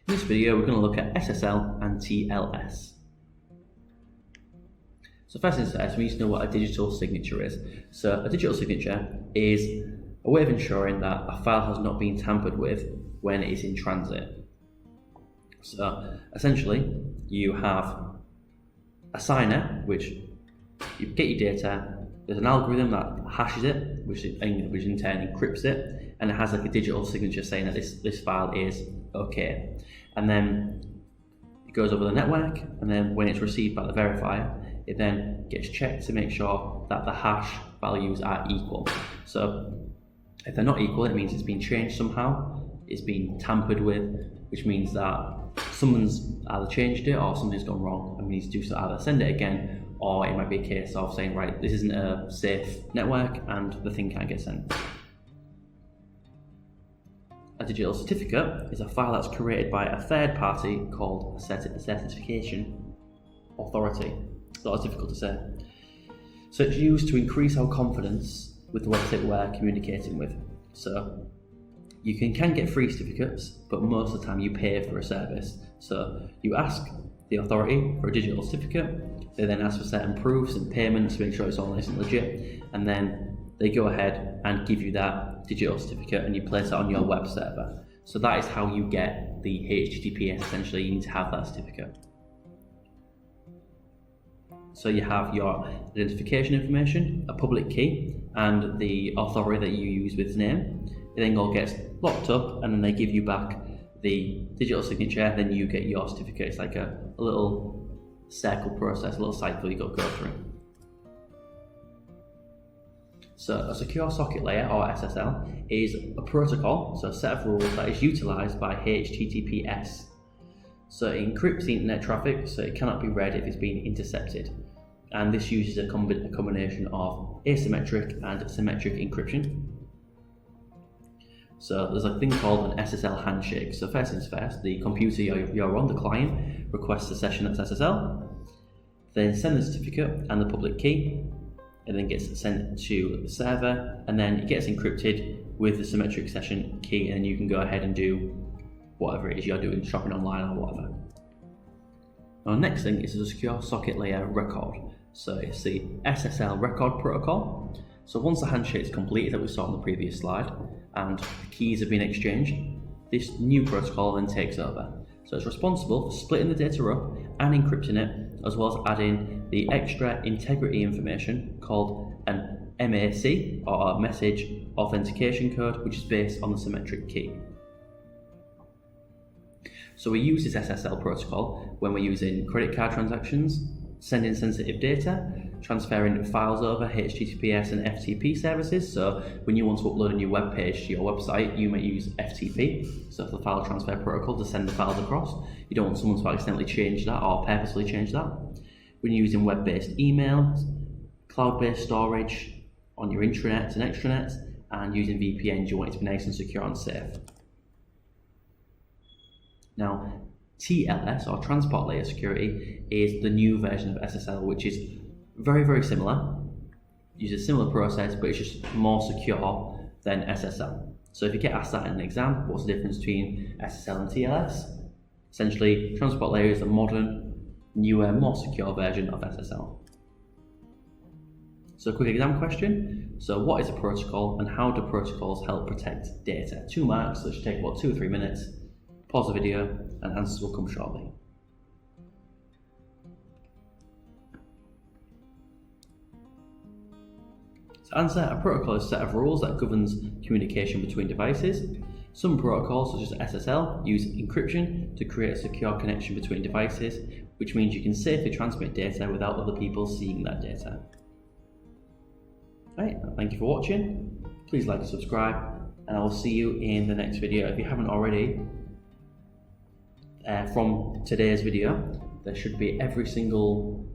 In this video, we're going to look at SSL and TLS. So first things first, we need to know what a digital signature is. So a digital signature is a way of ensuring that a file has not been tampered with when it is in transit. So essentially, you have a signer, which you get your data, there's an algorithm that hashes it, which in turn encrypts it, and it has like a digital signature saying that this file is okay. And then it goes over the network, and then when it's received by the verifier, it then gets checked to make sure that the hash values are equal. So if they're not equal, it means it's been changed somehow, it's been tampered with, which means that someone's either changed it or something's gone wrong, and we need to do so, either send it again, or it might be a case of saying, right, this isn't a safe network and the thing can't get sent. A digital certificate is a file that's created by a third party called a certification authority. It's not as difficult to say. So it's used to increase our confidence with the website we're communicating with. So you can get free certificates, but most of the time you pay for a service. So you ask the authority for a digital certificate, they then ask for certain proofs and payments to make sure it's all nice and legit, and then they go ahead and give you that digital certificate and you place it on your web server. So that is how you get the HTTPS. Essentially, you need to have that certificate. So you have your identification information, a public key, and the authority that you use with its name. It then all gets locked up, and then they give you back the digital signature, then you get your certificate. It's like a little circle process, a little cycle you got to go through. So a secure socket layer, or SSL, is a protocol, so a set of rules that is utilized by HTTPS. So it encrypts the internet traffic, so it cannot be read if it's been intercepted. And this uses a combination of asymmetric and symmetric encryption. So there's a thing called an SSL handshake. So first things first, the computer you're on, the client, requests a session that's SSL, then send the certificate and the public key. It then gets sent to the server, and then it gets encrypted with the symmetric session key, and you can go ahead and do whatever it is you're doing, shopping online or whatever. Now, the next thing is a secure socket layer record. So it's the SSL record protocol. So once the handshake is completed, that we saw on the previous slide, and the keys have been exchanged, this new protocol then takes over. So it's responsible for splitting the data up and encrypting it, as well as adding the extra integrity information called an MAC, or a message authentication code, which is based on the symmetric key. So we use this SSL protocol when we're using credit card transactions, sending sensitive data, transferring files over HTTPS and FTP services. So when you want to upload a new web page to your website, you might use FTP, so the file transfer protocol, to send the files across. You don't want someone to accidentally change that or purposely change that. When you're using web-based emails, cloud-based storage on your intranets and extranets, and using VPNs, you want it to be nice and secure and safe. Now, TLS, or Transport Layer Security, is the new version of SSL, which is very, very similar. Uses a similar process, but it's just more secure than SSL. So if you get asked that in an exam, what's the difference between SSL and TLS? Essentially, Transport Layer is the modern, newer, more secure version of SSL. So a quick exam question. So what is a protocol, and how do protocols help protect data? 2 marks, so it should take about 2 or 3 minutes. Pause the video and answers will come shortly. To answer, a protocol is a set of rules that governs communication between devices. Some protocols, such as SSL, use encryption to create a secure connection between devices, which means you can safely transmit data without other people seeing that data. Right, thank you for watching. Please like and subscribe, and I will see you in the next video. If you haven't already, from today's video, there should be every single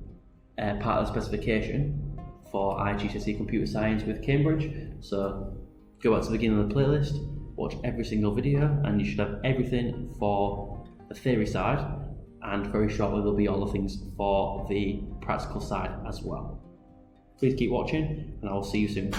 part of the specification for iGCSE Computer Science with Cambridge. So go back to the beginning of the playlist, watch every single video, and you should have everything for the theory side, and very shortly there'll be all the things for the practical side as well. Please keep watching, and I will see you soon.